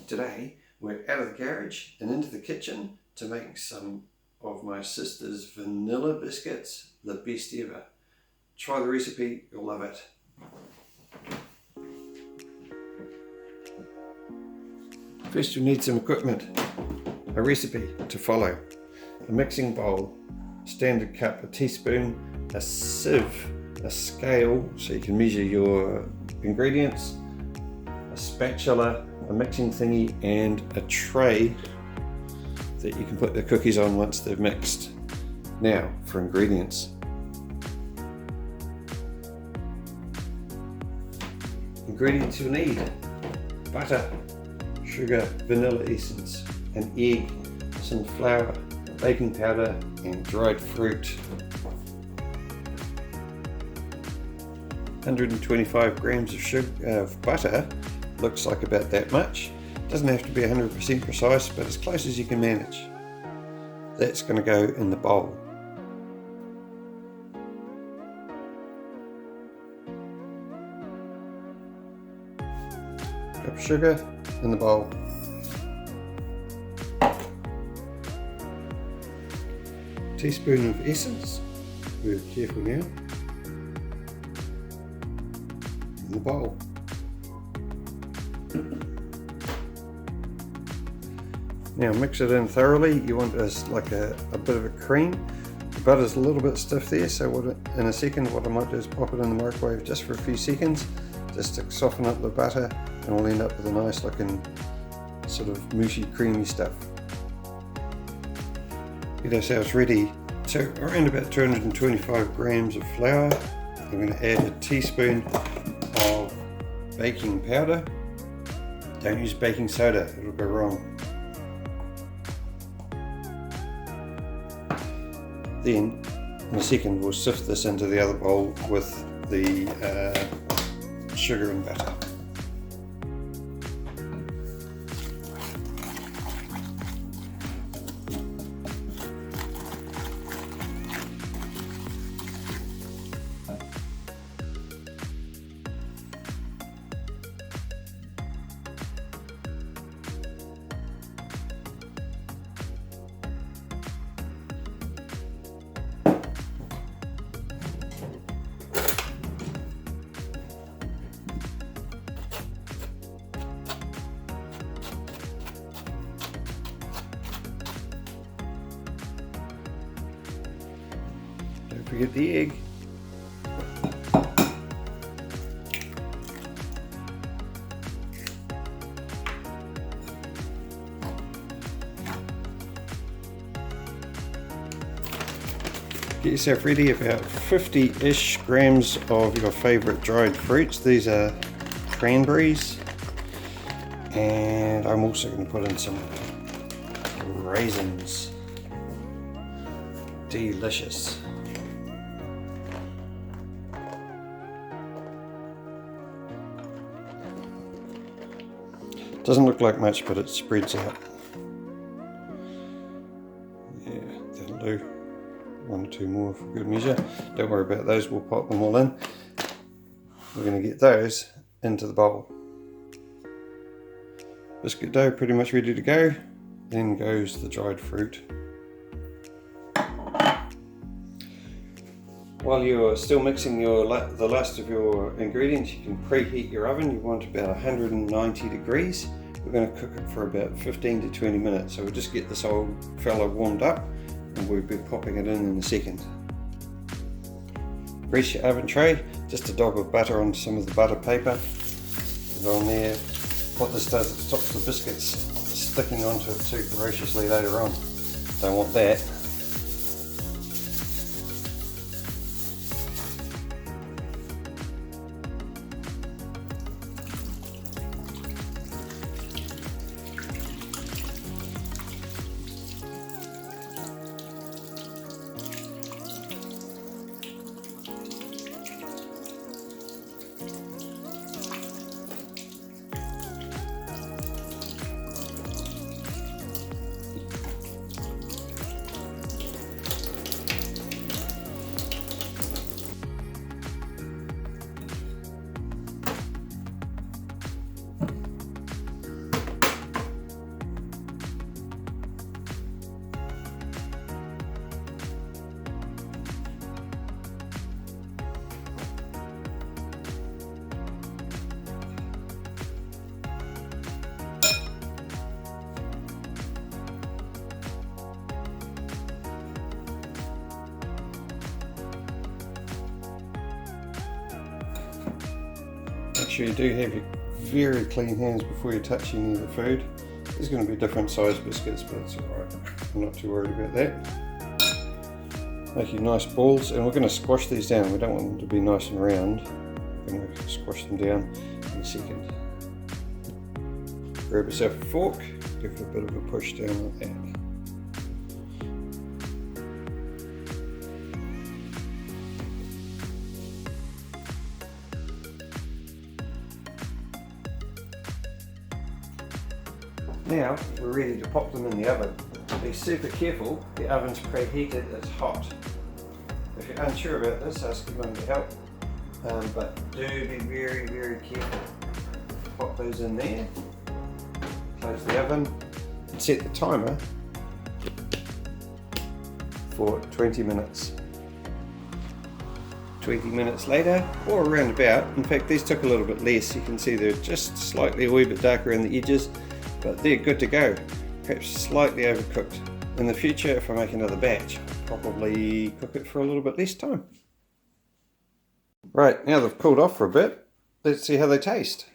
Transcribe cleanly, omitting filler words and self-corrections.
Today we're out of the garage and into the kitchen to make some of my sister's vanilla biscuits, the best ever. Try the recipe, you'll love it. First you'll need some equipment, a recipe to follow, a mixing bowl, standard cup, a teaspoon, a sieve, a scale so you can measure your ingredients, a spatula, a mixing thingy, and a tray that you can put the cookies on once they're mixed. Now for ingredients. Ingredients you'll need: butter, sugar, vanilla essence, an egg, some flour, baking powder, and dried fruit. 125 grams of butter. Looks like about that much. Doesn't have to be 100% precise, but as close as you can manage. That's going to go in the bowl. Cup of sugar in the bowl. Teaspoon of essence. Be careful now. In the bowl. Now mix it in thoroughly. You want this like a bit of a cream. The butter's a little bit stiff there, so in a second what I might do is pop it in the microwave just for a few seconds, just to soften up the butter, and we'll end up with a nice looking sort of mushy creamy stuff. Get ourselves ready. So around about 225 grams of flour. I'm going to add a teaspoon of baking powder. Don't use baking soda, it'll go wrong. Then, in a second, we'll sift this into the other bowl with the sugar and butter. Don't forget the egg. Get yourself ready about 50-ish grams of your favourite dried fruits. These are cranberries, and I'm also going to put in some raisins. Delicious. Doesn't look like much, but it spreads out. Yeah, that'll do. 1 or 2 more for good measure. Don't worry about those, we'll pop them all in. We're going to get those into the bowl. Biscuit dough pretty much ready to go. Then goes the dried fruit. While you're still mixing the last of your ingredients, you can preheat your oven. You want about 190 degrees. We're going to cook it for about 15 to 20 minutes. So we'll just get this old fella warmed up, and we'll be popping it in a second. Grease your oven tray, just a dab of butter on some of the butter paper. Put it on there. What this does, it stops the biscuits sticking onto it too ferociously later on. Don't want that. sure you do have your very clean hands before you touch any of the food. There's going to be different size biscuits, but it's alright. I'm not too worried about that. Make your nice balls, and we're going to squash these down. We don't want them to be nice and round. We're going to squash them down in a second. Grab yourself a fork, give it a bit of a push down like that. Now we're ready to pop them in the oven. Be super careful, the oven's preheated, it's hot. If you're unsure about this, ask your mum to help. But do be very, very careful. Pop those in there, close the oven, and set the timer for 20 minutes. 20 minutes later, or around about, in fact these took a little bit less, you can see they're just slightly a wee bit darker around the edges, but they're good to go. Perhaps slightly overcooked. In the future, if I make another batch, I'll probably cook it for a little bit less time. Right, now they've cooled off for a bit, let's see how they taste.